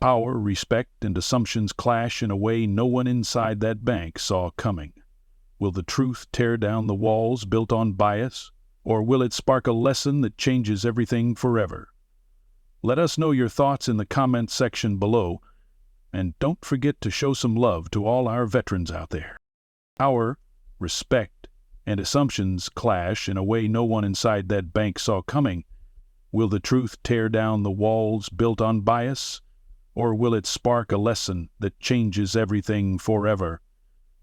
Power, respect, and assumptions clash in a way no one inside that bank saw coming. Will the truth tear down the walls built on bias, or will it spark a lesson that changes everything forever? Let us know your thoughts in the comment section below, and don't forget to show some love to all our veterans out there. Power, respect, and assumptions clash in a way no one inside that bank saw coming. Will the truth tear down the walls built on bias, or will it spark a lesson that changes everything forever?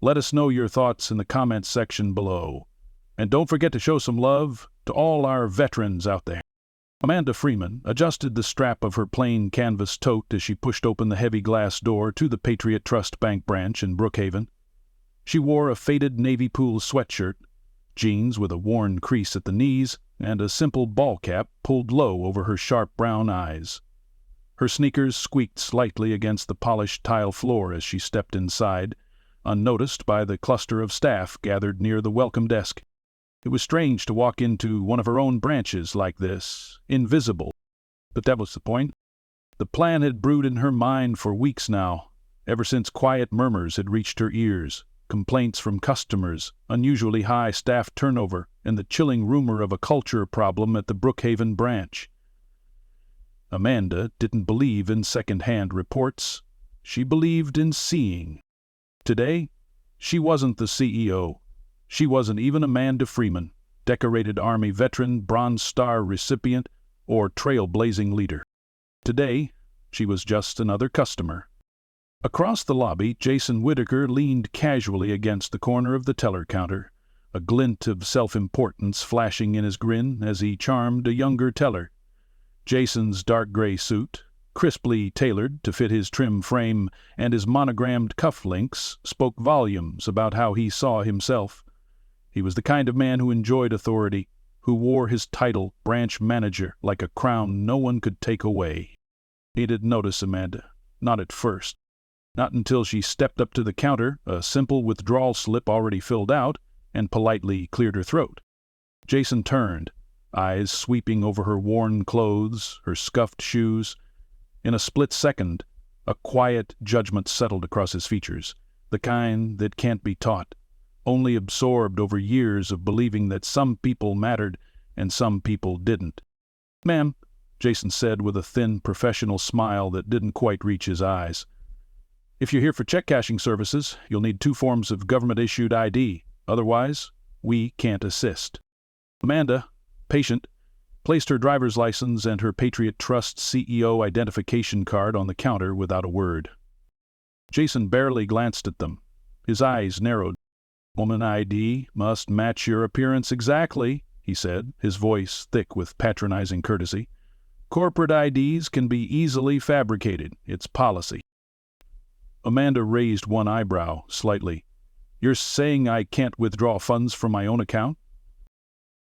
Let us know your thoughts in the comments section below. And don't forget to show some love to all our veterans out there. Amanda Freeman adjusted the strap of her plain canvas tote as she pushed open the heavy glass door to the Patriot Trust Bank branch in Brookhaven. She wore a faded navy pool sweatshirt, jeans with a worn crease at the knees, and a simple ball cap pulled low over her sharp brown eyes. Her sneakers squeaked slightly against the polished tile floor as she stepped inside, unnoticed by the cluster of staff gathered near the welcome desk. It was strange to walk into one of her own branches like this, invisible. But that was the point. The plan had brewed in her mind for weeks now, ever since quiet murmurs had reached her ears, complaints from customers, unusually high staff turnover, and the chilling rumor of a culture problem at the Brookhaven branch. Amanda didn't believe in second-hand reports. She believed in seeing. Today, she wasn't the CEO. She wasn't even Amanda Freeman, decorated Army veteran, Bronze Star recipient, or trailblazing leader. Today, she was just another customer. Across the lobby, Jason Whitaker leaned casually against the corner of the teller counter, a glint of self-importance flashing in his grin as he charmed a younger teller. Jason's dark gray suit, crisply tailored to fit his trim frame, and his monogrammed cufflinks spoke volumes about how he saw himself. He was the kind of man who enjoyed authority, who wore his title, branch manager, like a crown no one could take away. He didn't notice Amanda, not at first. Not until she stepped up to the counter, a simple withdrawal slip already filled out, and politely cleared her throat. Jason turned, eyes sweeping over her worn clothes, her scuffed shoes. In a split second, a quiet judgment settled across his features, the kind that can't be taught, only absorbed over years of believing that some people mattered and some people didn't. "Ma'am," Jason said with a thin professional smile that didn't quite reach his eyes. "If you're here for check cashing services, you'll need 2 forms of government-issued ID. Otherwise, we can't assist." Amanda, patient, placed her driver's license and her Patriot Trust CEO identification card on the counter without a word. Jason barely glanced at them. His eyes narrowed. "Woman ID must match your appearance exactly," he said, his voice thick with patronizing courtesy. "Corporate IDs can be easily fabricated. It's policy." Amanda raised one eyebrow slightly. "You're saying I can't withdraw funds from my own account?"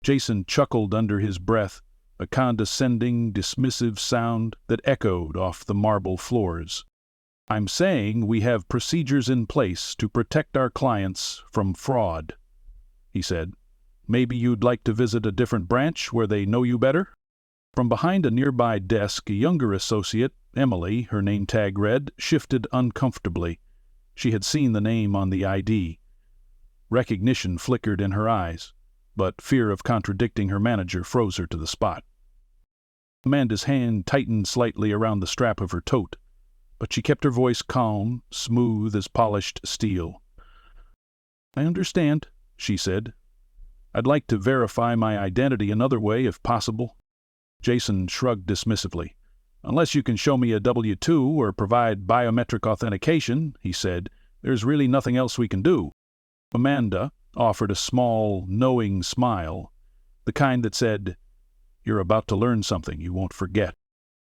Jason chuckled under his breath, a condescending, dismissive sound that echoed off the marble floors. "I'm saying we have procedures in place to protect our clients from fraud," he said. "Maybe you'd like to visit a different branch where they know you better?" From behind a nearby desk, a younger associate, Emily, her name tag read, shifted uncomfortably. She had seen the name on the ID. Recognition flickered in her eyes, but fear of contradicting her manager froze her to the spot. Amanda's hand tightened slightly around the strap of her tote, but she kept her voice calm, smooth as polished steel. "I understand," she said. "I'd like to verify my identity another way if possible." Jason shrugged dismissively. "Unless you can show me a W-2 or provide biometric authentication," he said, "there's really nothing else we can do." Amanda offered a small, knowing smile, the kind that said, "You're about to learn something you won't forget."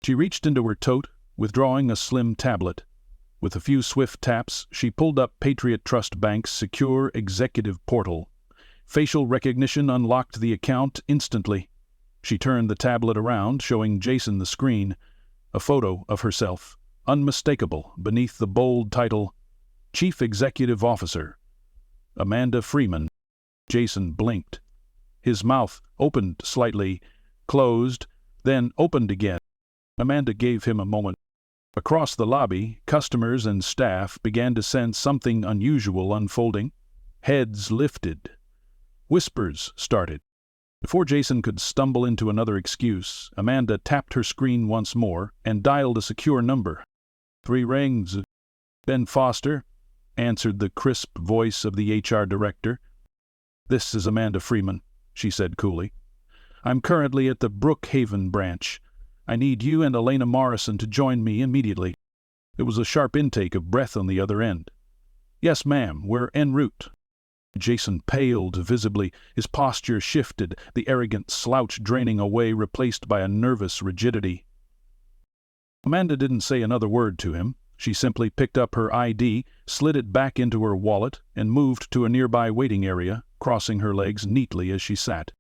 She reached into her tote, withdrawing a slim tablet. With a few swift taps, she pulled up Patriot Trust Bank's secure executive portal. Facial recognition unlocked the account instantly. She turned the tablet around, showing Jason the screen, a photo of herself, unmistakable beneath the bold title, Chief Executive Officer, Amanda Freeman. Jason blinked. His mouth opened slightly, closed, then opened again. Amanda gave him a moment. Across the lobby, customers and staff began to sense something unusual unfolding. Heads lifted. Whispers started. Before Jason could stumble into another excuse, Amanda tapped her screen once more and dialed a secure number. 3 rings. Ben Foster, answered the crisp voice of the HR director. This is Amanda Freeman, she said coolly. I'm currently at the Brookhaven branch. I need you and Elena Morrison to join me immediately. There was a sharp intake of breath on the other end. Yes, ma'am, we're en route. Jason paled visibly. His posture shifted, the arrogant slouch draining away, replaced by a nervous rigidity. Amanda didn't say another word to him. She simply picked up her ID, slid it back into her wallet, and moved to a nearby waiting area, crossing her legs neatly as she sat.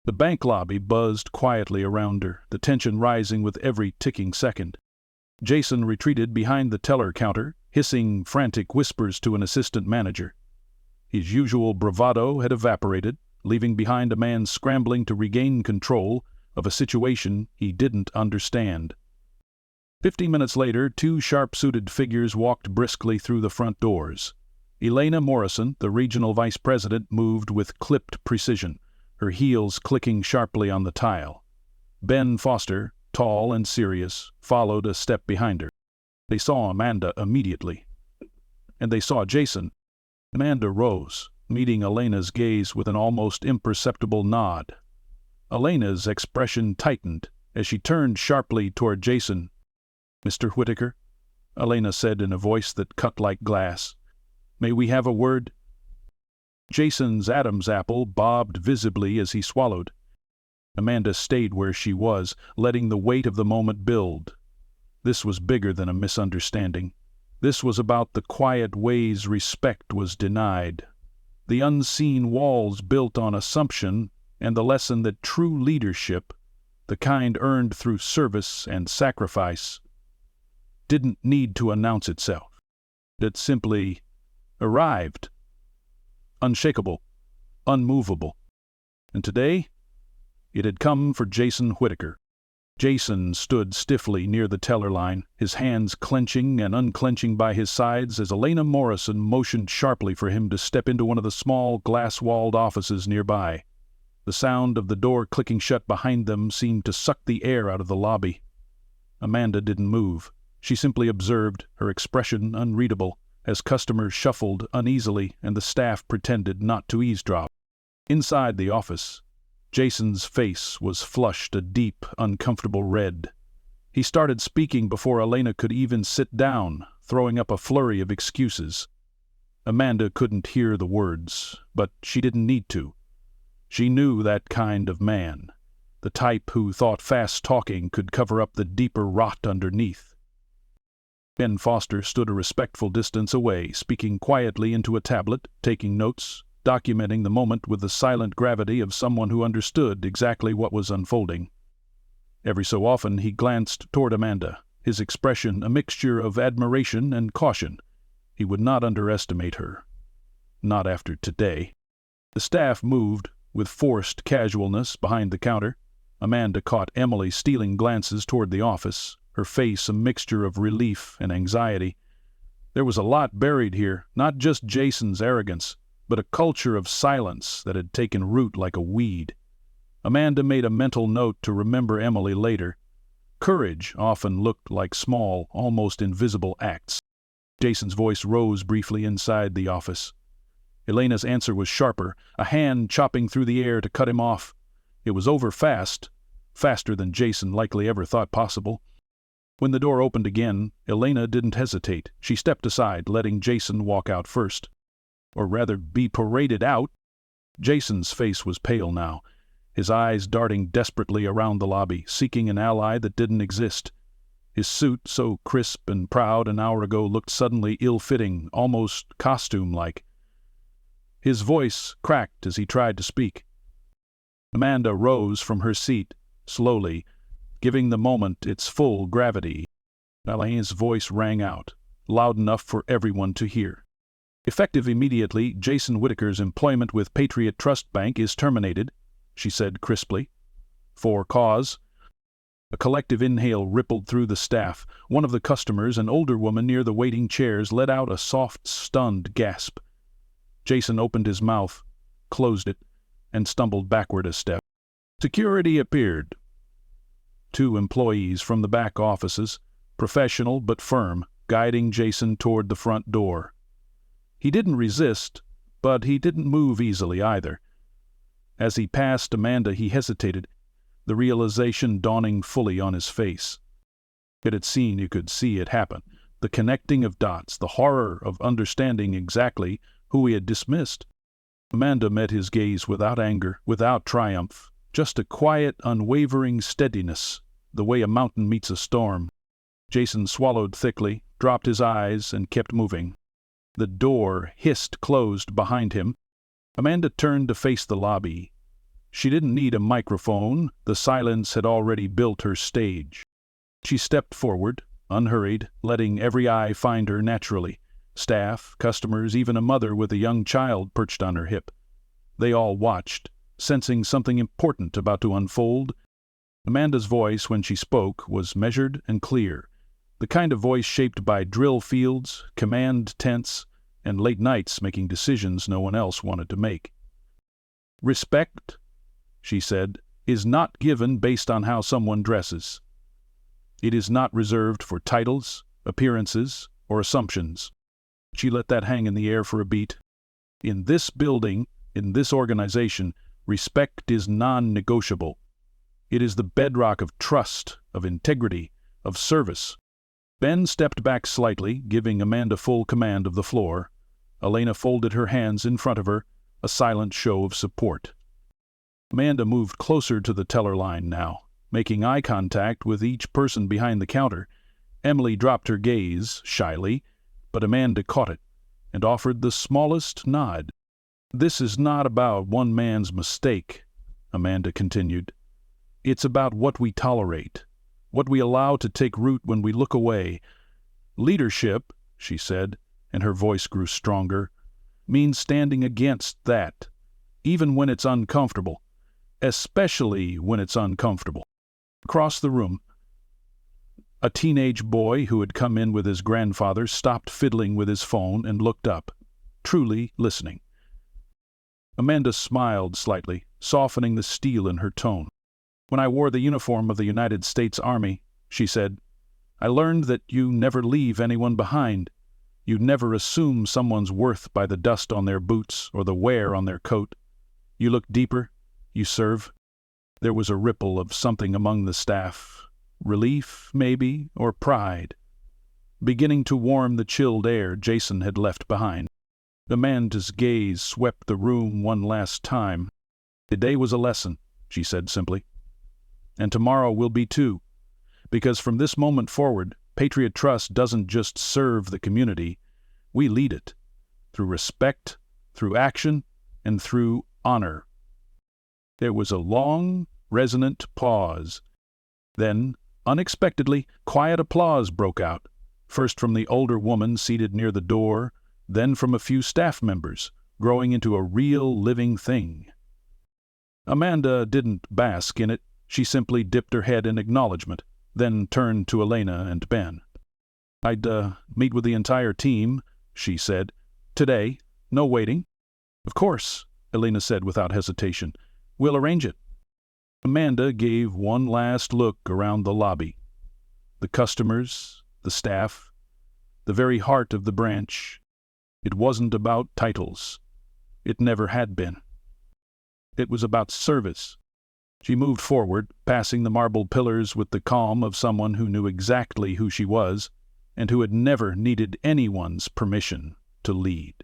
The bank lobby buzzed quietly around her, the tension rising with every ticking second. Jason retreated behind the teller counter, hissing frantic whispers to an assistant manager. His usual bravado had evaporated, leaving behind a man scrambling to regain control of a situation he didn't understand. 15 minutes later, 2 sharp-suited figures walked briskly through the front doors. Elena Morrison, the regional vice president, moved with clipped precision, her heels clicking sharply on the tile. Ben Foster, tall and serious, followed a step behind her. They saw Amanda immediately. And they saw Jason. Amanda rose, meeting Elena's gaze with an almost imperceptible nod. Elena's expression tightened as she turned sharply toward Jason. Mr. Whittaker, Elena said in a voice that cut like glass, may we have a word? Jason's Adam's apple bobbed visibly as he swallowed. Amanda stayed where she was, letting the weight of the moment build. This was bigger than a misunderstanding. This was about the quiet ways respect was denied, the unseen walls built on assumption, and the lesson that true leadership, the kind earned through service and sacrifice, didn't need to announce itself. It simply arrived. Unshakable, unmovable. And today, it had come for Jason Whittaker. Jason stood stiffly near the teller line, his hands clenching and unclenching by his sides as Elena Morrison motioned sharply for him to step into one of the small glass-walled offices nearby. The sound of the door clicking shut behind them seemed to suck the air out of the lobby. Amanda didn't move. She simply observed, her expression unreadable, as customers shuffled uneasily and the staff pretended not to eavesdrop. Inside the office, Jason's face was flushed a deep, uncomfortable red. He started speaking before Elena could even sit down, throwing up a flurry of excuses. Amanda couldn't hear the words, but she didn't need to. She knew that kind of man, the type who thought fast talking could cover up the deeper rot underneath. Ben Foster stood a respectful distance away, speaking quietly into a tablet, taking notes, documenting the moment with the silent gravity of someone who understood exactly what was unfolding. Every so often he glanced toward Amanda, his expression a mixture of admiration and caution. He would not underestimate her. Not after today. The staff moved with forced casualness behind the counter. Amanda caught Emily stealing glances toward the office, her face a mixture of relief and anxiety. There was a lot buried here, not just Jason's arrogance, but a culture of silence that had taken root like a weed. Amanda made a mental note to remember Emily later. Courage often looked like small, almost invisible acts. Jason's voice rose briefly inside the office. Elena's answer was sharper, a hand chopping through the air to cut him off. It was over fast, faster than Jason likely ever thought possible. When the door opened again, Elena didn't hesitate. She stepped aside, letting Jason walk out first. Or rather, be paraded out. Jason's face was pale now, his eyes darting desperately around the lobby, seeking an ally that didn't exist. His suit, so crisp and proud an hour ago, looked suddenly ill-fitting, almost costume-like. His voice cracked as he tried to speak. Amanda rose from her seat, slowly, giving the moment its full gravity. Elena's voice rang out, loud enough for everyone to hear. Effective immediately, Jason Whittaker's employment with Patriot Trust Bank is terminated, she said crisply. For cause. A collective inhale rippled through the staff. One of the customers, an older woman near the waiting chairs, let out a soft, stunned gasp. Jason opened his mouth, closed it, and stumbled backward a step. Security appeared. 2 employees from the back offices, professional but firm, guiding Jason toward the front door. He didn't resist, but he didn't move easily either. As he passed Amanda, he hesitated, the realization dawning fully on his face. It had seen, you could see it happen, the connecting of dots, the horror of understanding exactly who he had dismissed. Amanda met his gaze without anger, without triumph, just a quiet, unwavering steadiness, the way a mountain meets a storm. Jason swallowed thickly, dropped his eyes, and kept moving. The door hissed closed behind him. Amanda turned to face the lobby. She didn't need a microphone. The silence had already built her stage. She stepped forward, unhurried, letting every eye find her naturally. Staff, customers, even a mother with a young child perched on her hip. They all watched, sensing something important about to unfold. Amanda's voice, when she spoke, was measured and clear, the kind of voice shaped by drill fields, command tents, and late nights making decisions no one else wanted to make. Respect, she said, is not given based on how someone dresses. It is not reserved for titles, appearances, or assumptions. She let that hang in the air for a beat. In this building, in this organization, respect is non-negotiable. It is the bedrock of trust, of integrity, of service. Ben stepped back slightly, giving Amanda full command of the floor. Elena folded her hands in front of her, a silent show of support. Amanda moved closer to the teller line now, making eye contact with each person behind the counter. Emily dropped her gaze, shyly, but Amanda caught it, and offered the smallest nod. "This is not about one man's mistake," Amanda continued. "It's about what we tolerate, what we allow to take root when we look away. Leadership," she said, and her voice grew stronger, "means standing against that, even when it's uncomfortable, especially when it's uncomfortable." Across the room, a teenage boy who had come in with his grandfather stopped fiddling with his phone and looked up, truly listening. Amanda smiled slightly, softening the steel in her tone. "When I wore the uniform of the United States Army," she said, "I learned that you never leave anyone behind. You never assume someone's worth by the dust on their boots or the wear on their coat. You look deeper, you serve." There was a ripple of something among the staff, relief, maybe, or pride, beginning to warm the chilled air Jason had left behind. Amanda's gaze swept the room one last time. "Today was a lesson," she said simply. "And tomorrow will be too. Because from this moment forward, Patriot Trust doesn't just serve the community, we lead it. Through respect, through action, and through honor." There was a long, resonant pause. Then, unexpectedly, quiet applause broke out, first from the older woman seated near the door, then from a few staff members, growing into a real living thing. Amanda didn't bask in it. She simply dipped her head in acknowledgement, then turned to Elena and Ben. "I'd meet with the entire team," she said. "Today. No waiting." "Of course," Elena said without hesitation. "We'll arrange it." Amanda gave one last look around the lobby. The customers, the staff, the very heart of the branch. It wasn't about titles. It never had been. It was about service. She moved forward, passing the marble pillars with the calm of someone who knew exactly who she was, and who had never needed anyone's permission to lead.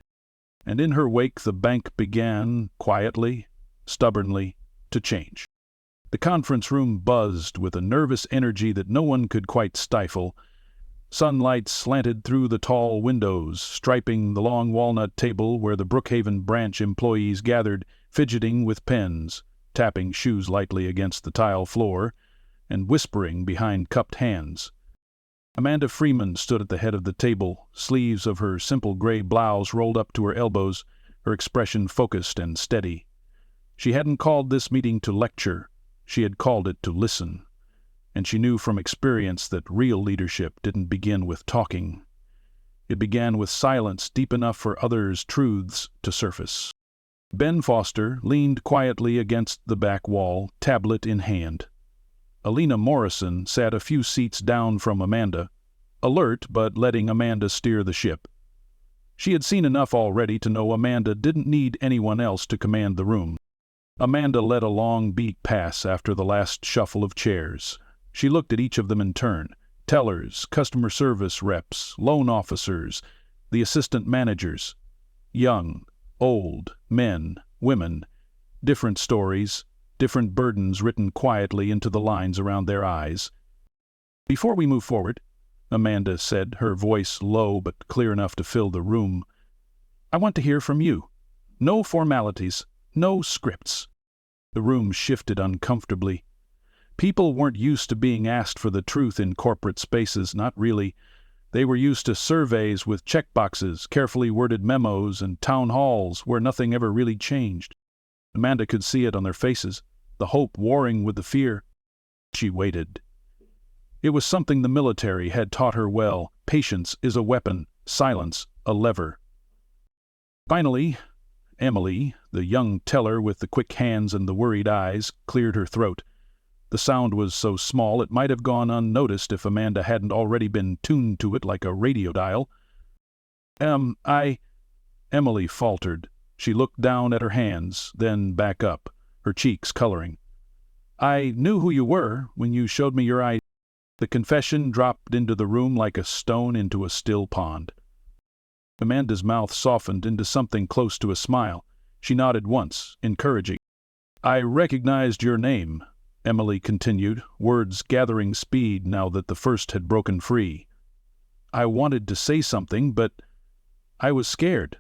And in her wake the bank began, quietly, stubbornly, to change. The conference room buzzed with a nervous energy that no one could quite stifle. Sunlight slanted through the tall windows, striping the long walnut table where the Brookhaven branch employees gathered, fidgeting with pens, tapping shoes lightly against the tile floor, and whispering behind cupped hands. Amanda Freeman stood at the head of the table, sleeves of her simple gray blouse rolled up to her elbows, her expression focused and steady. She hadn't called this meeting to lecture. She had called it to listen. and she knew from experience that real leadership didn't begin with talking. It began with silence deep enough for others' truths to surface. Ben Foster leaned quietly against the back wall, tablet in hand. Alina Morrison sat a few seats down from Amanda, alert but letting Amanda steer the ship. She had seen enough already to know Amanda didn't need anyone else to command the room. Amanda let a long beat pass after the last shuffle of chairs. She looked at each of them in turn. Tellers, customer service reps, loan officers, the assistant managers. Young, old, men, women. Different stories, different burdens written quietly into the lines around their eyes. "Before we move forward," Amanda said, her voice low but clear enough to fill the room, "I want to hear from you. No formalities, no scripts." The room shifted uncomfortably. People weren't used to being asked for the truth in corporate spaces, not really. They were used to surveys with checkboxes, carefully worded memos, and town halls where nothing ever really changed. Amanda could see it on their faces, the hope warring with the fear. She waited. It was something the military had taught her well. Patience is a weapon, silence a lever. Finally, Emily, the young teller with the quick hands and the worried eyes, cleared her throat. The sound was so small it might have gone unnoticed if Amanda hadn't already been tuned to it like a radio dial. Emily faltered. She looked down at her hands, then back up, her cheeks coloring. "I knew who you were when you showed me your ID." The confession dropped into the room like a stone into a still pond. Amanda's mouth softened into something close to a smile. She nodded once, encouraging. "I recognized your name," Emily continued, words gathering speed now that the first had broken free. "I wanted to say something, but I was scared."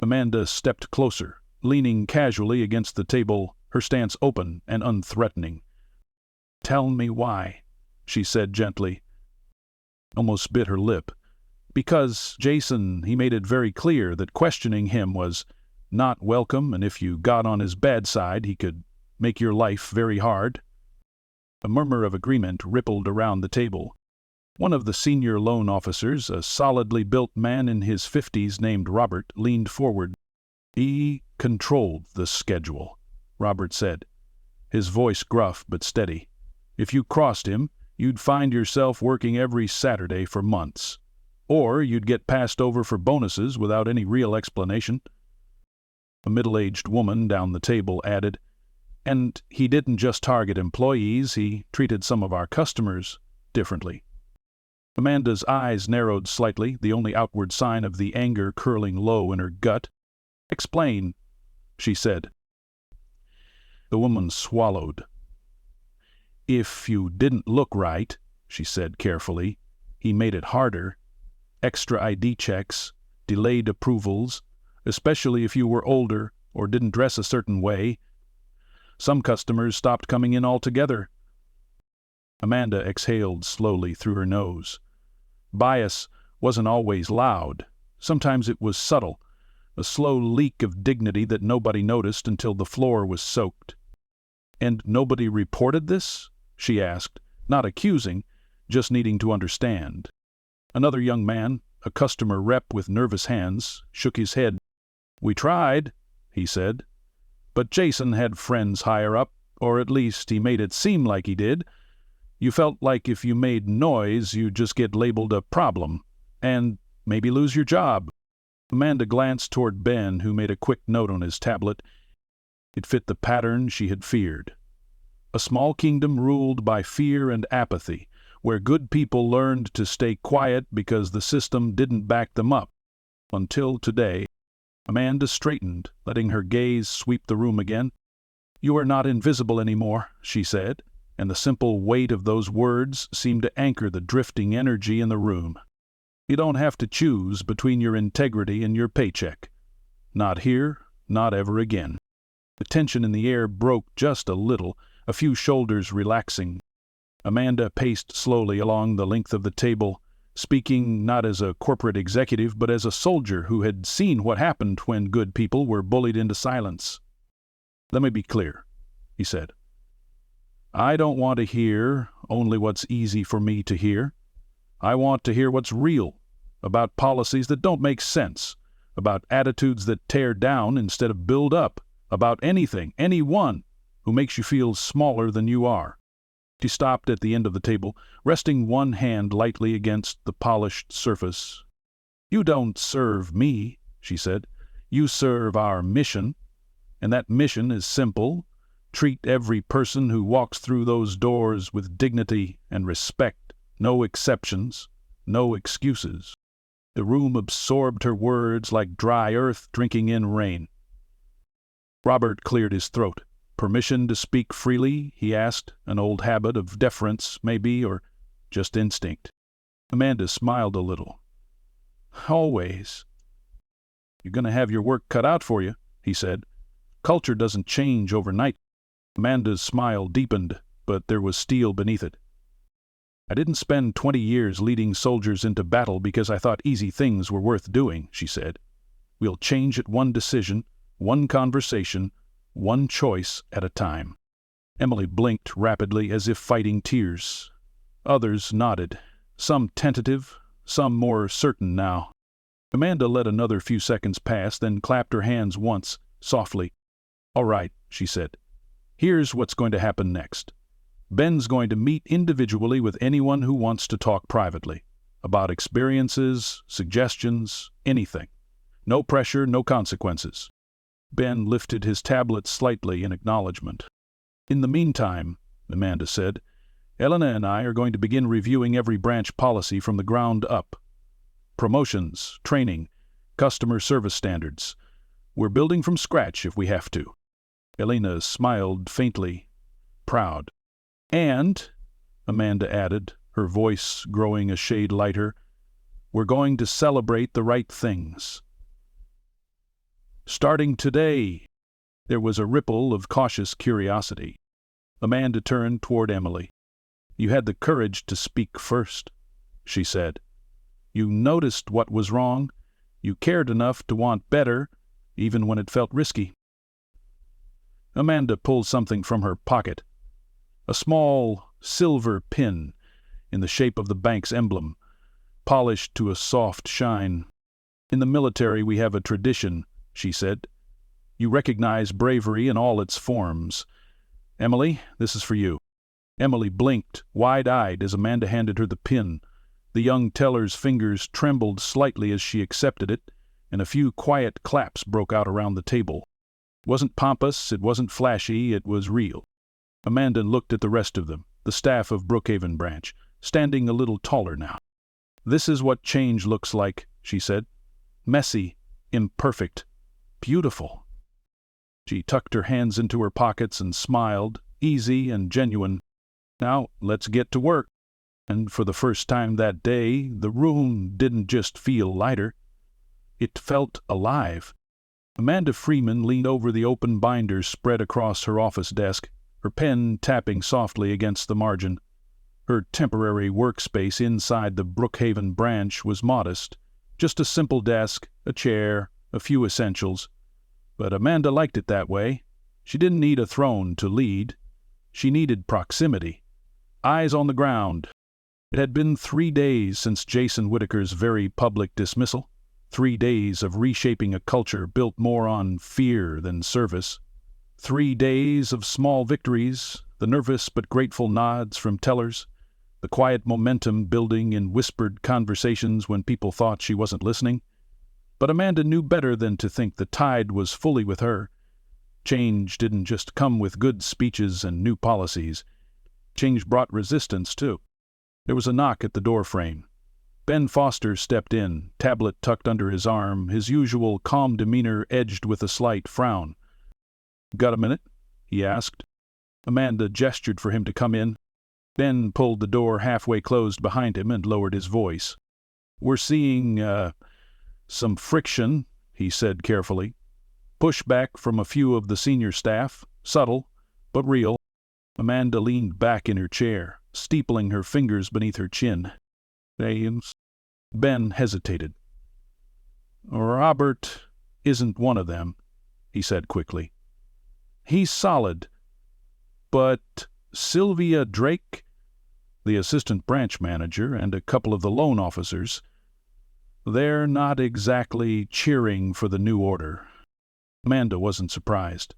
Amanda stepped closer, leaning casually against the table, her stance open and unthreatening. "Tell me why," she said gently. Almost bit her lip. "Because Jason, he made it very clear that questioning him was not welcome, and if you got on his bad side, he could make your life very hard." A murmur of agreement rippled around the table. One of the senior loan officers, a solidly built man in his 50s named Robert, leaned forward. "He controlled the schedule," Robert said, his voice gruff but steady. "If you crossed him, you'd find yourself working every Saturday for months. Or you'd get passed over for bonuses without any real explanation." A middle-aged woman down the table added, "And he didn't just target employees, he treated some of our customers differently." Amanda's eyes narrowed slightly, the only outward sign of the anger curling low in her gut. "Explain," she said. The woman swallowed. "If you didn't look right," she said carefully, "he made it harder. Extra ID checks, delayed approvals, especially if you were older or didn't dress a certain way. Some customers stopped coming in altogether." Amanda exhaled slowly through her nose. Bias wasn't always loud. Sometimes it was subtle, a slow leak of dignity that nobody noticed until the floor was soaked. "And nobody reported this?" she asked, not accusing, just needing to understand. Another young man, a customer rep with nervous hands, shook his head. "We tried," he said. "But Jason had friends higher up, or at least he made it seem like he did. You felt like if you made noise, you'd just get labeled a problem, and maybe lose your job." Amanda glanced toward Ben, who made a quick note on his tablet. It fit the pattern she had feared. A small kingdom ruled by fear and apathy, where good people learned to stay quiet because the system didn't back them up. Until today. Amanda straightened, letting her gaze sweep the room again. "You are not invisible anymore," she said, and the simple weight of those words seemed to anchor the drifting energy in the room. "You don't have to choose between your integrity and your paycheck. Not here, not ever again." The tension in the air broke just a little, a few shoulders relaxing. Amanda paced slowly along the length of the table, speaking not as a corporate executive but as a soldier who had seen what happened when good people were bullied into silence. "Let me be clear," he said. "I don't want to hear only what's easy for me to hear. I want to hear what's real, about policies that don't make sense, about attitudes that tear down instead of build up, about anything, anyone who makes you feel smaller than you are." She stopped at the end of the table, resting one hand lightly against the polished surface. "You don't serve me," she said. "You serve our mission, and that mission is simple. Treat every person who walks through those doors with dignity and respect. No exceptions, no excuses." The room absorbed her words like dry earth drinking in rain. Robert cleared his throat. "Permission to speak freely?" he asked, an old habit of deference, maybe, or just instinct. Amanda smiled a little. "Always." "You're going to have your work cut out for you," he said. "Culture doesn't change overnight." Amanda's smile deepened, but there was steel beneath it. "I didn't spend 20 years leading soldiers into battle because I thought easy things were worth doing," she said. "We'll change it one decision, one conversation, one choice at a time." Emily blinked rapidly as if fighting tears. Others nodded, some tentative, some more certain now. Amanda let another few seconds pass, then clapped her hands once, softly. "All right," she said. "Here's what's going to happen next. Ben's going to meet individually with anyone who wants to talk privately, about experiences, suggestions, anything. No pressure, no consequences." Ben lifted his tablet slightly in acknowledgement. "In the meantime," Amanda said, "Elena and I are going to begin reviewing every branch policy from the ground up. Promotions, training, customer service standards. We're building from scratch if we have to." Elena smiled faintly, proud. "And," Amanda added, her voice growing a shade lighter, "we're going to celebrate the right things. Starting today." There was a ripple of cautious curiosity. Amanda turned toward Emily. "You had the courage to speak first," she said. "You noticed what was wrong. You cared enough to want better, even when it felt risky." Amanda pulled something from her pocket. A small silver pin in the shape of the bank's emblem, polished to a soft shine. "In the military we have a tradition," she said. "You recognize bravery in all its forms. Emily, this is for you." Emily blinked, wide-eyed, as Amanda handed her the pin. The young teller's fingers trembled slightly as she accepted it, and a few quiet claps broke out around the table. It wasn't pompous, it wasn't flashy, it was real. Amanda looked at the rest of them, the staff of Brookhaven branch, standing a little taller now. "This is what change looks like," she said. "Messy, imperfect, beautiful." She tucked her hands into her pockets and smiled, easy and genuine. "Now, let's get to work." And for the first time that day, the room didn't just feel lighter. It felt alive. Amanda Freeman leaned over the open binder spread across her office desk, her pen tapping softly against the margin. Her temporary workspace inside the Brookhaven branch was modest, just a simple desk, a chair, a few essentials. But Amanda liked it that way. She didn't need a throne to lead. She needed proximity. Eyes on the ground. It had been 3 days since Jason Whitaker's very public dismissal. 3 days of reshaping a culture built more on fear than service. 3 days of small victories, the nervous but grateful nods from tellers, the quiet momentum building in whispered conversations when people thought she wasn't listening. But Amanda knew better than to think the tide was fully with her. Change didn't just come with good speeches and new policies. Change brought resistance, too. There was a knock at the door frame. Ben Foster stepped in, tablet tucked under his arm, his usual calm demeanor edged with a slight frown. "Got a minute?" he asked. Amanda gestured for him to come in. Ben pulled the door halfway closed behind him and lowered his voice. "We're seeing, some friction," he said carefully. "Pushback from a few of the senior staff, subtle, but real." Amanda leaned back in her chair, steepling her fingers beneath her chin. Ben hesitated. "Robert isn't one of them," he said quickly. "He's solid. But Sylvia Drake, the assistant branch manager, and a couple of the loan officers. They're not exactly cheering for the new order. Amanda wasn't surprised.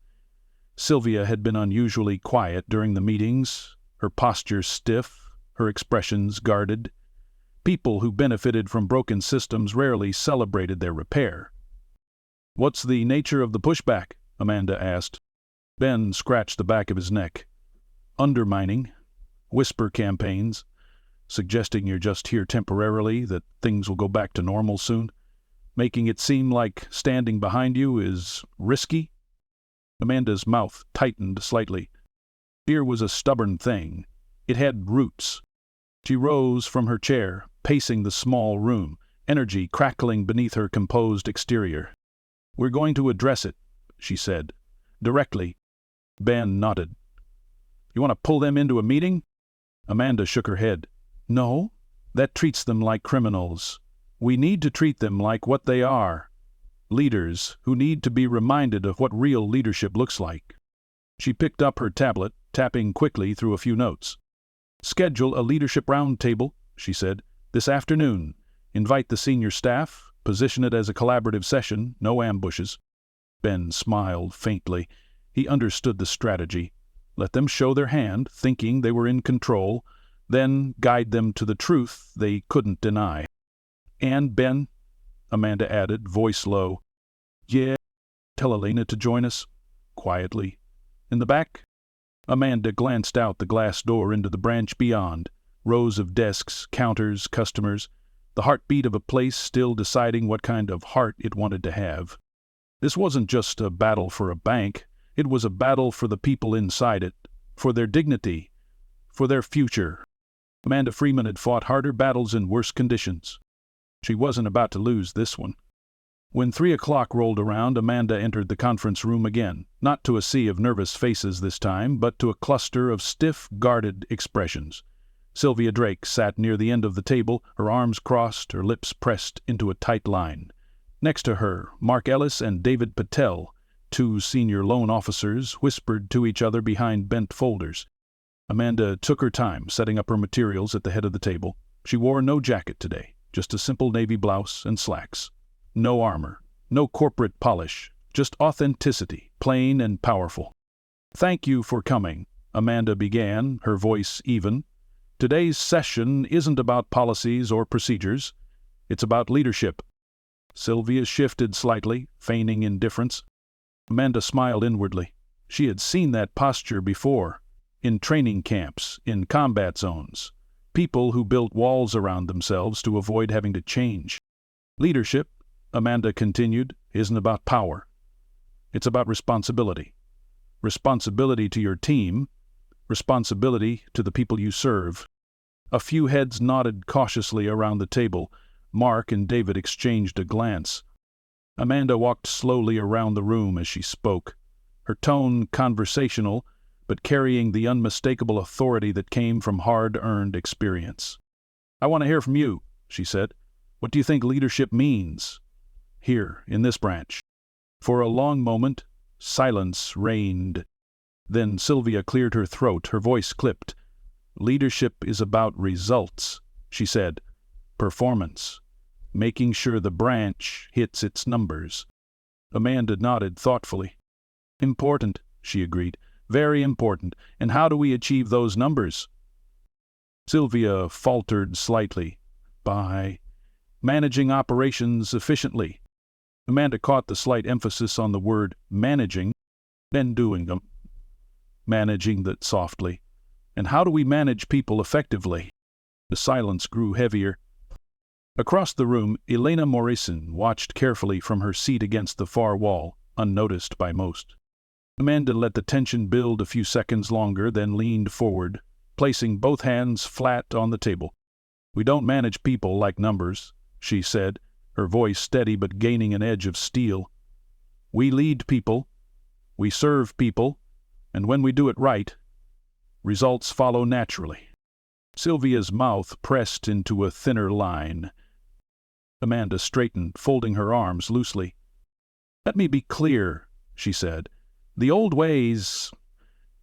Sylvia had been unusually quiet during the meetings, her posture stiff, her expressions guarded. People who benefited from broken systems rarely celebrated their repair. "What's the nature of the pushback?" Amanda asked. Ben scratched the back of his neck. "Undermining, whisper campaigns, suggesting you're just here temporarily, that things will go back to normal soon, making it seem like standing behind you is risky." Amanda's mouth tightened slightly. Fear was a stubborn thing. It had roots. She rose from her chair, pacing the small room, energy crackling beneath her composed exterior. "We're going to address it," she said, directly. Ben nodded. "You want to pull them into a meeting?" Amanda shook her head. "No, that treats them like criminals. We need to treat them like what they are. Leaders who need to be reminded of what real leadership looks like." She picked up her tablet, tapping quickly through a few notes. "Schedule a leadership roundtable," she said, "this afternoon. Invite the senior staff, position it as a collaborative session, no ambushes." Ben smiled faintly. He understood the strategy. Let them show their hand, thinking they were in control, then guide them to the truth they couldn't deny. "And Ben," Amanda added, voice low. "Yeah, tell Elena to join us." Quietly. "In the back?" Amanda glanced out the glass door into the branch beyond. Rows of desks, counters, customers. The heartbeat of a place still deciding what kind of heart it wanted to have. This wasn't just a battle for a bank. It was a battle for the people inside it, for their dignity, for their future. Amanda Freeman had fought harder battles in worse conditions. She wasn't about to lose this one. When 3 o'clock rolled around, Amanda entered the conference room again, not to a sea of nervous faces this time, but to a cluster of stiff, guarded expressions. Sylvia Drake sat near the end of the table, her arms crossed, her lips pressed into a tight line. Next to her, Mark Ellis and David Patel, 2 senior loan officers, whispered to each other behind bent folders. Amanda took her time setting up her materials at the head of the table. She wore no jacket today, just a simple navy blouse and slacks. No armor, no corporate polish, just authenticity, plain and powerful. "Thank you for coming," Amanda began, her voice even. "Today's session isn't about policies or procedures. It's about leadership." Sylvia shifted slightly, feigning indifference. Amanda smiled inwardly. She had seen that posture before, in training camps, in combat zones. People who built walls around themselves to avoid having to change. "Leadership," Amanda continued, "isn't about power. It's about responsibility. Responsibility to your team, responsibility to the people you serve." A few heads nodded cautiously around the table. Mark and David exchanged a glance. Amanda walked slowly around the room as she spoke, her tone conversational, but carrying the unmistakable authority that came from hard-earned experience. "I want to hear from you," she said. "What do you think leadership means here in this branch?" For a long moment, silence reigned. Then Sylvia cleared her throat, her voice clipped. "Leadership is about results," she said. "Performance. Making sure the branch hits its numbers." Amanda nodded thoughtfully. "Important," she agreed. "Very important. And how do we achieve those numbers?" Sylvia faltered slightly. "By managing operations efficiently." Amanda caught the slight emphasis on the word managing, then doing them. Managing that softly. "And how do we manage people effectively?" The silence grew heavier. Across the room, Elena Morrison watched carefully from her seat against the far wall, unnoticed by most. Amanda let the tension build a few seconds longer, then leaned forward, placing both hands flat on the table. "We don't manage people like numbers," she said, her voice steady but gaining an edge of steel. "We lead people, we serve people, and when we do it right, results follow naturally." Sylvia's mouth pressed into a thinner line. Amanda straightened, folding her arms loosely. "Let me be clear," she said. "The old ways,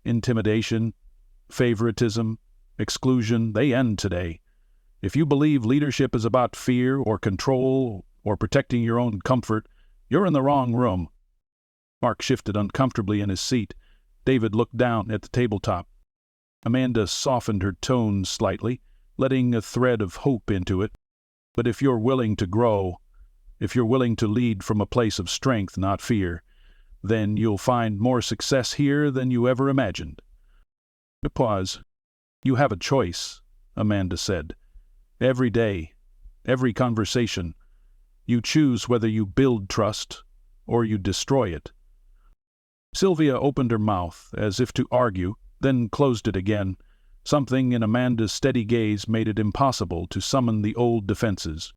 intimidation, favoritism, exclusion, they end today. If you believe leadership is about fear or control or protecting your own comfort, you're in the wrong room. Mark shifted uncomfortably in his seat. David looked down at the tabletop. Amanda softened her tone slightly, letting a thread of hope into it. But if you're willing to grow, if you're willing to lead from a place of strength, not fear, then you'll find more success here than you ever imagined. A pause. You have a choice, Amanda said. Every day, every conversation, you choose whether you build trust or you destroy it. Sylvia opened her mouth as if to argue, then closed it again. Something in Amanda's steady gaze made it impossible to summon the old defenses.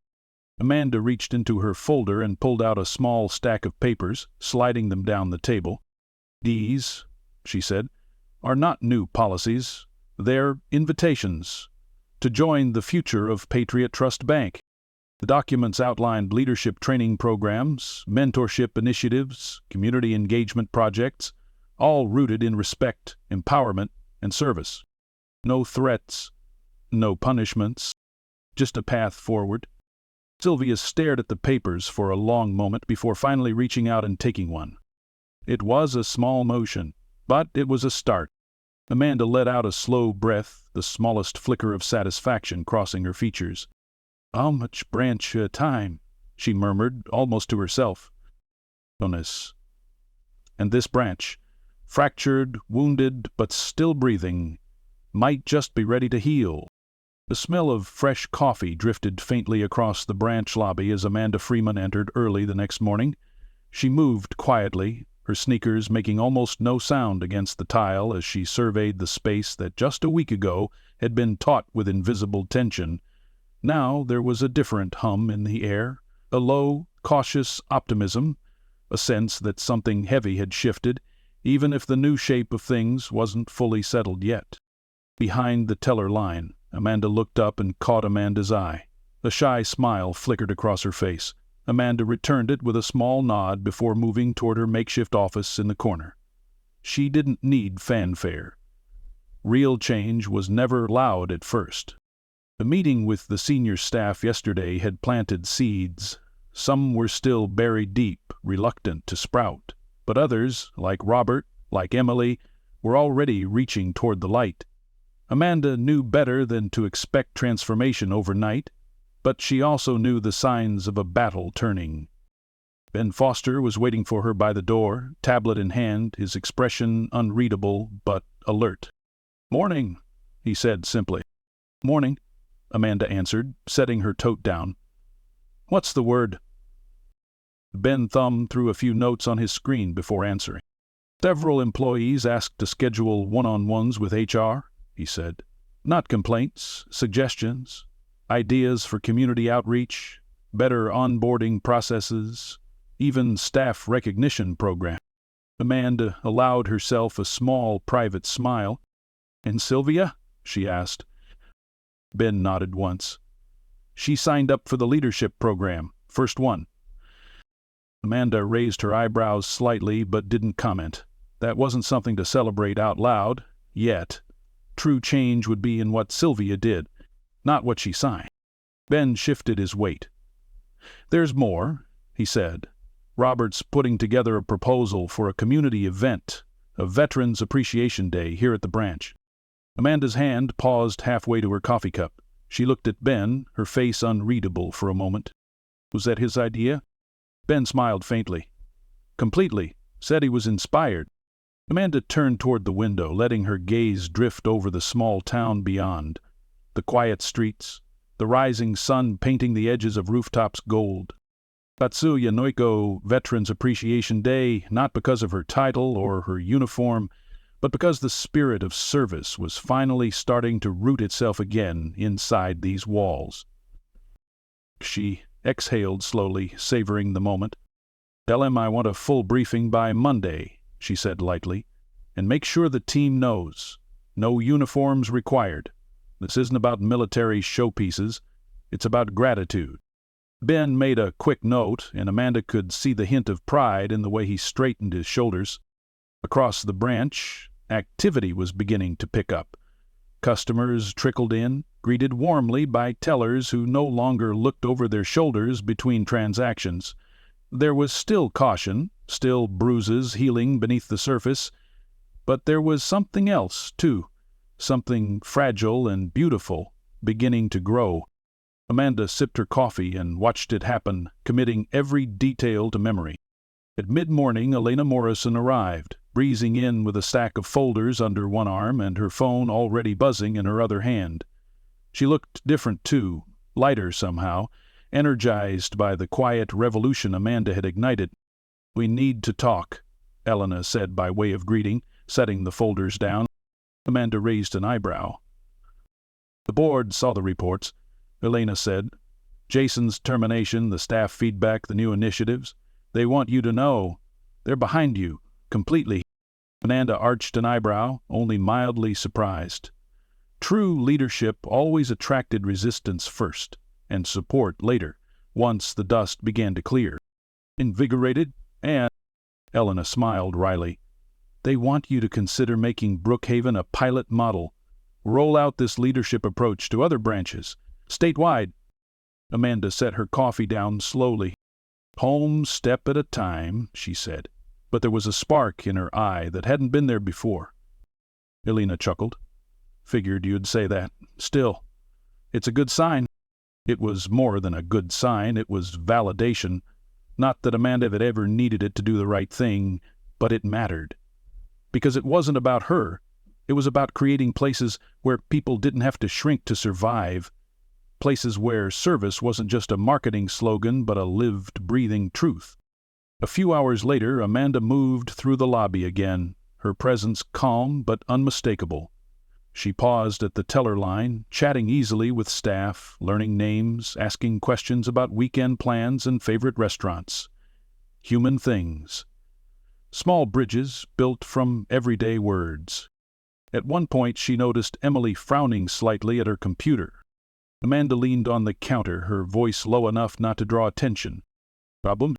Amanda reached into her folder and pulled out a small stack of papers, sliding them down the table. These, she said, are not new policies. They're invitations to join the future of Patriot Trust Bank. The documents outlined leadership training programs, mentorship initiatives, community engagement projects, all rooted in respect, empowerment, and service. No threats, no punishments, just a path forward. Sylvia stared at the papers for a long moment before finally reaching out and taking one. It was a small motion, but it was a start. Amanda let out a slow breath, the smallest flicker of satisfaction crossing her features. "How much branch time?" she murmured, almost to herself. "Bonus." And this branch, fractured, wounded, but still breathing, might just be ready to heal. The smell of fresh coffee drifted faintly across the branch lobby as Amanda Freeman entered early the next morning. She moved quietly, her sneakers making almost no sound against the tile as she surveyed the space that just a week ago had been taut with invisible tension. Now there was a different hum in the air, a low, cautious optimism, a sense that something heavy had shifted, even if the new shape of things wasn't fully settled yet. Behind the teller line, Amanda looked up and caught Amanda's eye. A shy smile flickered across her face. Amanda returned it with a small nod before moving toward her makeshift office in the corner. She didn't need fanfare. Real change was never loud at first. The meeting with the senior staff yesterday had planted seeds. Some were still buried deep, reluctant to sprout, but others, like Robert, like Emily, were already reaching toward the light. Amanda knew better than to expect transformation overnight, but she also knew the signs of a battle turning. Ben Foster was waiting for her by the door, tablet in hand, his expression unreadable but alert. "Morning," he said simply. "Morning," Amanda answered, setting her tote down. "What's the word?" Ben thumbed through a few notes on his screen before answering. "Several employees asked to schedule one-on-ones with HR," he said. "Not complaints, suggestions, ideas for community outreach, better onboarding processes, even staff recognition program." Amanda allowed herself a small private smile. "And Sylvia?" she asked. Ben nodded once. "She signed up for the leadership program, first one." Amanda raised her eyebrows slightly but didn't comment. That wasn't something to celebrate out loud, yet. True change would be in what Sylvia did, not what she signed. Ben shifted his weight. "There's more," he said. "Robert's putting together a proposal for a community event, a Veterans Appreciation Day here at the branch." Amanda's hand paused halfway to her coffee cup. She looked at Ben, her face unreadable for a moment. Was that his idea? Ben smiled faintly. "Completely. Said he was inspired." Amanda turned toward the window, letting her gaze drift over the small town beyond. The quiet streets, the rising sun painting the edges of rooftops gold. Tatsuya Noiko Veterans Appreciation Day, not because of her title or her uniform, but because the spirit of service was finally starting to root itself again inside these walls. She exhaled slowly, savoring the moment. "Tell him I want a full briefing by Monday," she said lightly, "and make sure the team knows. No uniforms required. This isn't about military showpieces. It's about gratitude." Ben made a quick note, and Amanda could see the hint of pride in the way he straightened his shoulders. Across the branch, activity was beginning to pick up. Customers trickled in, greeted warmly by tellers who no longer looked over their shoulders between transactions. There was still caution, still bruises healing beneath the surface, but there was something else, too, something fragile and beautiful, beginning to grow. Amanda sipped her coffee and watched it happen, committing every detail to memory. At mid-morning, Elena Morrison arrived, breezing in with a stack of folders under one arm and her phone already buzzing in her other hand. She looked different, too, lighter somehow, energized by the quiet revolution Amanda had ignited. "We need to talk," Elena said by way of greeting, setting the folders down. Amanda raised an eyebrow. "The board saw the reports," Elena said. "Jason's termination, the staff feedback, the new initiatives. They want you to know. They're behind you, completely." Amanda arched an eyebrow, only mildly surprised. True leadership always attracted resistance first, and support later, once the dust began to clear. Invigorated, and Elena smiled wryly. "They want you to consider making Brookhaven a pilot model. Roll out this leadership approach to other branches, statewide." Amanda set her coffee down slowly. "Home step at a time," she said, but there was a spark in her eye that hadn't been there before. Elena chuckled. "Figured you'd say that. Still, it's a good sign." It was more than a good sign, it was validation. Not that Amanda had ever needed it to do the right thing, but it mattered. Because it wasn't about her. It was about creating places where people didn't have to shrink to survive. Places where service wasn't just a marketing slogan, but a lived, breathing truth. A few hours later, Amanda moved through the lobby again, her presence calm but unmistakable. She paused at the teller line, chatting easily with staff, learning names, asking questions about weekend plans and favorite restaurants. Human things. Small bridges built from everyday words. At one point she noticed Emily frowning slightly at her computer. Amanda leaned on the counter, her voice low enough not to draw attention. "Problem?"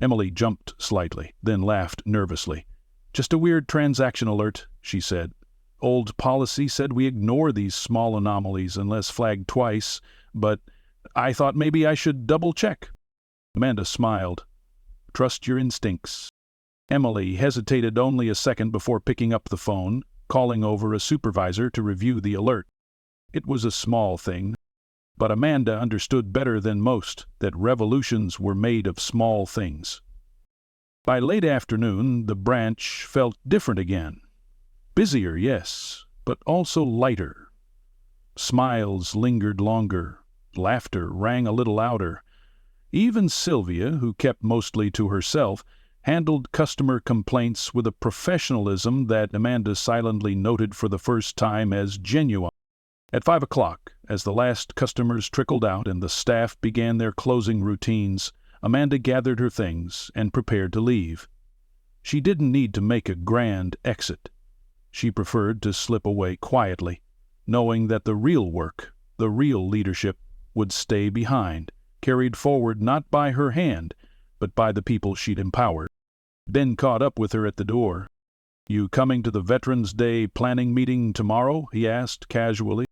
Emily jumped slightly, then laughed nervously. "Just a weird transaction alert," she said. "Old policy said we ignore these small anomalies unless flagged twice, but I thought maybe I should double-check." Amanda smiled. "Trust your instincts." Emily hesitated only a second before picking up the phone, calling over a supervisor to review the alert. It was a small thing, but Amanda understood better than most that revolutions were made of small things. By late afternoon, the branch felt different again. Busier, yes, but also lighter. Smiles lingered longer. Laughter rang a little louder. Even Sylvia, who kept mostly to herself, handled customer complaints with a professionalism that Amanda silently noted for the first time as genuine. At 5 o'clock, as the last customers trickled out and the staff began their closing routines, Amanda gathered her things and prepared to leave. She didn't need to make a grand exit. She preferred to slip away quietly, knowing that the real work, the real leadership, would stay behind, carried forward not by her hand, but by the people she'd empowered. Ben caught up with her at the door. "You coming to the Veterans Day planning meeting tomorrow?" he asked casually.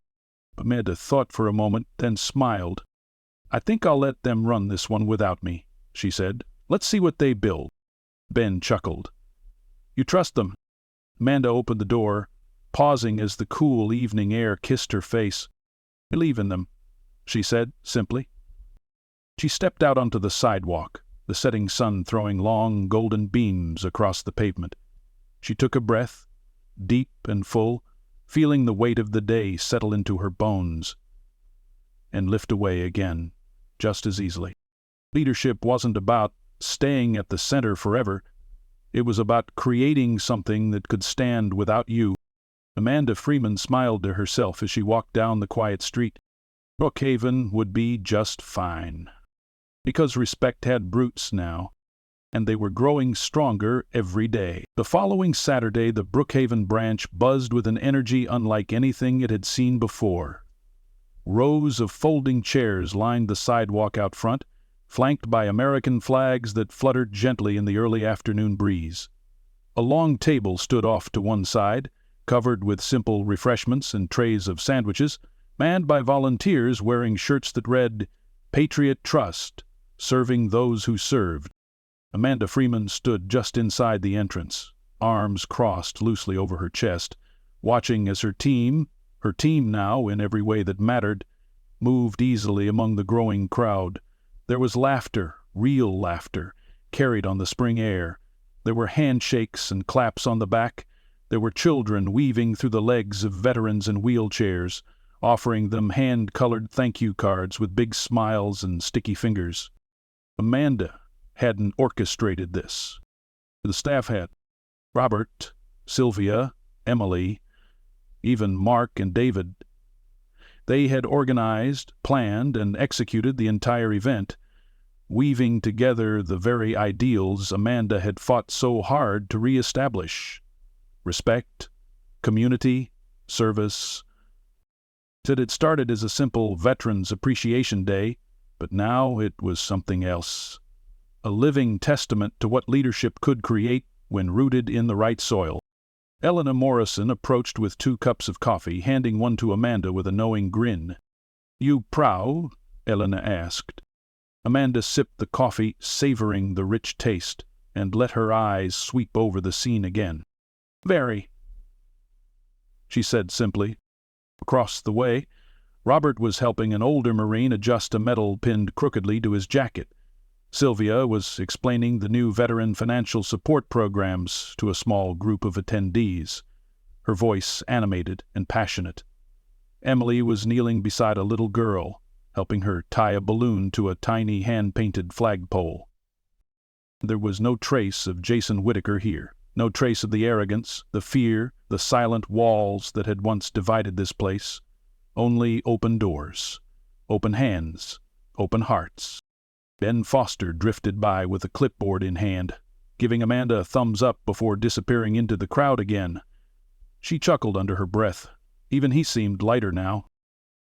Amanda thought for a moment, then smiled. "I think I'll let them run this one without me," she said. "Let's see what they build." Ben chuckled. "You trust them?" Amanda opened the door, pausing as the cool evening air kissed her face. "Believe in them," she said simply. She stepped out onto the sidewalk, the setting sun throwing long golden beams across the pavement. She took a breath, deep and full, feeling the weight of the day settle into her bones, and lift away again, just as easily. Leadership wasn't about staying at the center forever. It was about creating something that could stand without you. Amanda Freeman smiled to herself as she walked down the quiet street. Brookhaven would be just fine. Because respect had roots now, and they were growing stronger every day. The following Saturday, the Brookhaven branch buzzed with an energy unlike anything it had seen before. Rows of folding chairs lined the sidewalk out front, flanked by American flags that fluttered gently in the early afternoon breeze. A long table stood off to one side, covered with simple refreshments and trays of sandwiches, manned by volunteers wearing shirts that read, "Patriot Trust, serving those who served." Amanda Freeman stood just inside the entrance, arms crossed loosely over her chest, watching as her team now in every way that mattered, moved easily among the growing crowd. There was laughter, real laughter, carried on the spring air. There were handshakes and claps on the back. There were children weaving through the legs of veterans in wheelchairs, offering them hand-colored thank-you cards with big smiles and sticky fingers. Amanda hadn't orchestrated this. The staff had. Robert, Sylvia, Emily, even Mark and David. They had organized, planned, and executed the entire event, weaving together the very ideals Amanda had fought so hard to reestablish: respect, community, service. It had started as a simple Veterans Appreciation Day, but now it was something else. A living testament to what leadership could create when rooted in the right soil. Elena Morrison approached with 2 cups of coffee, handing one to Amanda with a knowing grin. "You proud?" Elena asked. Amanda sipped the coffee, savoring the rich taste, and let her eyes sweep over the scene again. "Very," she said simply. Across the way, Robert was helping an older Marine adjust a medal pinned crookedly to his jacket. Sylvia was explaining the new veteran financial support programs to a small group of attendees, her voice animated and passionate. Emily was kneeling beside a little girl, helping her tie a balloon to a tiny hand-painted flagpole. There was no trace of Jason Whittaker here, no trace of the arrogance, the fear, the silent walls that had once divided this place. Only open doors, open hands, open hearts. Ben Foster drifted by with a clipboard in hand, giving Amanda a thumbs up before disappearing into the crowd again. She chuckled under her breath. Even he seemed lighter now.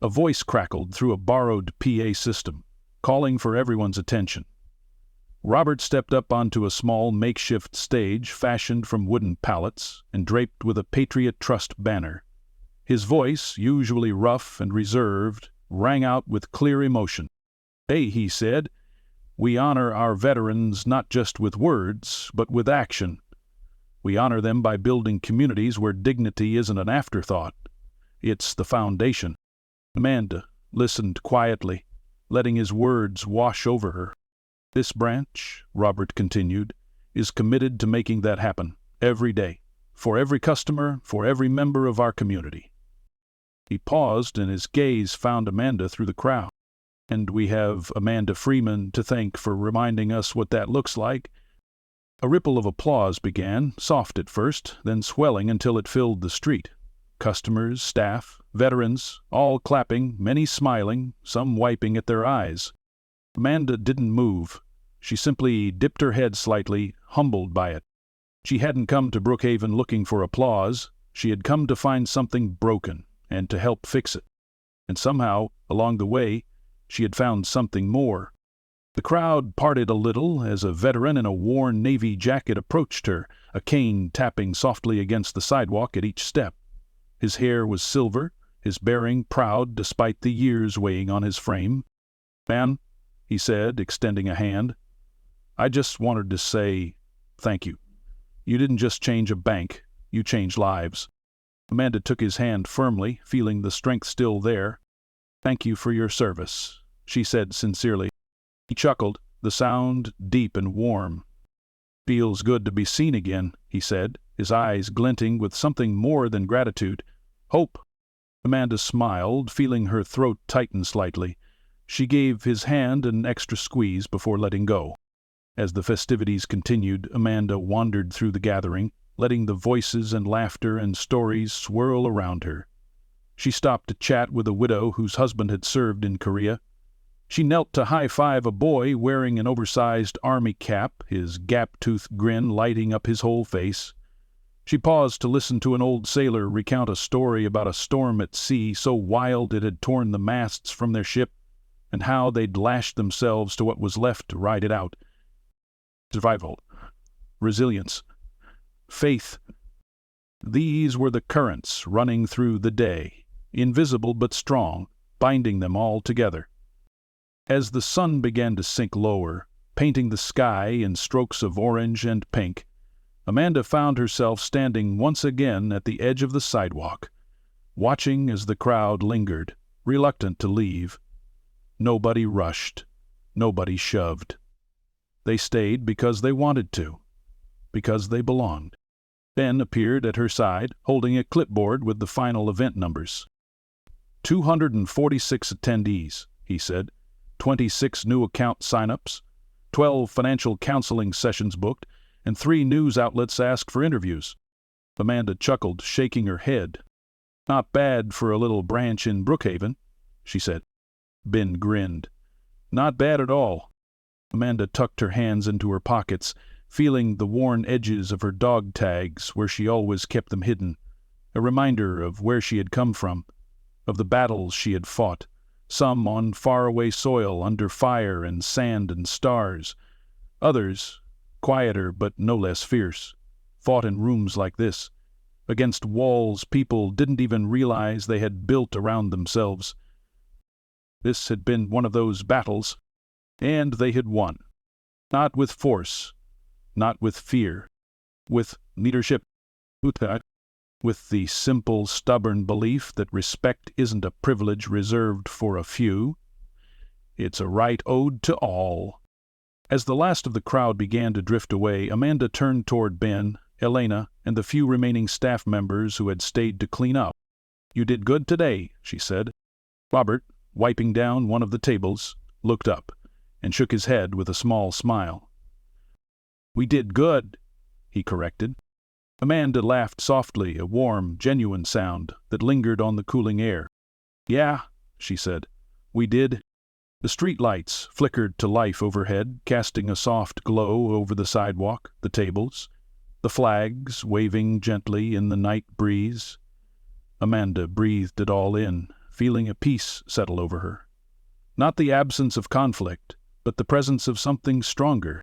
A voice crackled through a borrowed PA system, calling for everyone's attention. Robert stepped up onto a small makeshift stage fashioned from wooden pallets and draped with a Patriot Trust banner. His voice, usually rough and reserved, rang out with clear emotion. "Hey," he said, "we honor our veterans not just with words, but with action. We honor them by building communities where dignity isn't an afterthought. It's the foundation." Amanda listened quietly, letting his words wash over her. "This branch," Robert continued, "is committed to making that happen, every day, for every customer, for every member of our community." He paused, and his gaze found Amanda through the crowd. "And we have Amanda Freeman to thank for reminding us what that looks like." A ripple of applause began, soft at first, then swelling until it filled the street. Customers, staff, veterans, all clapping, many smiling, some wiping at their eyes. Amanda didn't move. She simply dipped her head slightly, humbled by it. She hadn't come to Brookhaven looking for applause. She had come to find something broken and to help fix it. And somehow, along the way, she had found something more. The crowd parted a little as a veteran in a worn navy jacket approached her, a cane tapping softly against the sidewalk at each step. His hair was silver, his bearing proud despite the years weighing on his frame. "Man," he said, extending a hand, "I just wanted to say thank you. You didn't just change a bank, you changed lives." Amanda took his hand firmly, feeling the strength still there. "Thank you for your service," she said sincerely. He chuckled, the sound deep and warm. "Feels good to be seen again," he said, his eyes glinting with something more than gratitude. "Hope." Amanda smiled, feeling her throat tighten slightly. She gave his hand an extra squeeze before letting go. As the festivities continued, Amanda wandered through the gathering, letting the voices and laughter and stories swirl around her. She stopped to chat with a widow whose husband had served in Korea. She knelt to high-five a boy wearing an oversized army cap, his gap-toothed grin lighting up his whole face. She paused to listen to an old sailor recount a story about a storm at sea so wild it had torn the masts from their ship, and how they'd lashed themselves to what was left to ride it out. Survival, resilience, faith. These were the currents running through the day, invisible but strong, binding them all together. As the sun began to sink lower, painting the sky in strokes of orange and pink, Amanda found herself standing once again at the edge of the sidewalk, watching as the crowd lingered, reluctant to leave. Nobody rushed. Nobody shoved. They stayed because they wanted to, because they belonged. Ben appeared at her side, holding a clipboard with the final event numbers. 246 attendees, he said, 26 new account sign-ups, 12 financial counseling sessions booked, and 3 news outlets asked for interviews. Amanda chuckled, shaking her head. Not bad for a little branch in Brookhaven, she said. Ben grinned. Not bad at all. Amanda tucked her hands into her pockets, feeling the worn edges of her dog tags where she always kept them hidden, a reminder of where she had come from, of the battles she had fought, some on faraway soil under fire and sand and stars, others, quieter but no less fierce, fought in rooms like this, against walls people didn't even realize they had built around themselves. This had been one of those battles, and they had won. Not with force, not with fear, with leadership, with the simple, stubborn belief that respect isn't a privilege reserved for a few. It's a right owed to all. As the last of the crowd began to drift away, Amanda turned toward Ben, Elena, and the few remaining staff members who had stayed to clean up. You did good today, she said. Robert, wiping down one of the tables, looked up and shook his head with a small smile. We did good, he corrected. Amanda laughed softly, a warm, genuine sound that lingered on the cooling air. Yeah, she said, we did. The street lights flickered to life overhead, casting a soft glow over the sidewalk, the tables, the flags waving gently in the night breeze. Amanda breathed it all in, feeling a peace settle over her. Not the absence of conflict, but the presence of something stronger.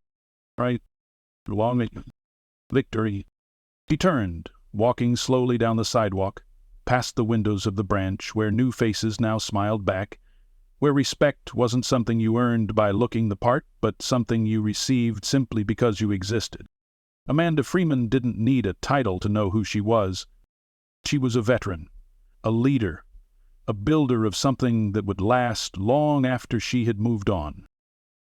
Right? Longing. Victory. She turned, walking slowly down the sidewalk, past the windows of the branch where new faces now smiled back, where respect wasn't something you earned by looking the part, but something you received simply because you existed. Amanda Freeman didn't need a title to know who she was. She was a veteran, a leader, a builder of something that would last long after she had moved on.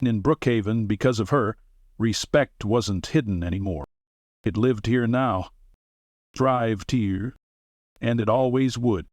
In Brookhaven, because of her, respect wasn't hidden anymore. It lived here now, thrived here, and it always would.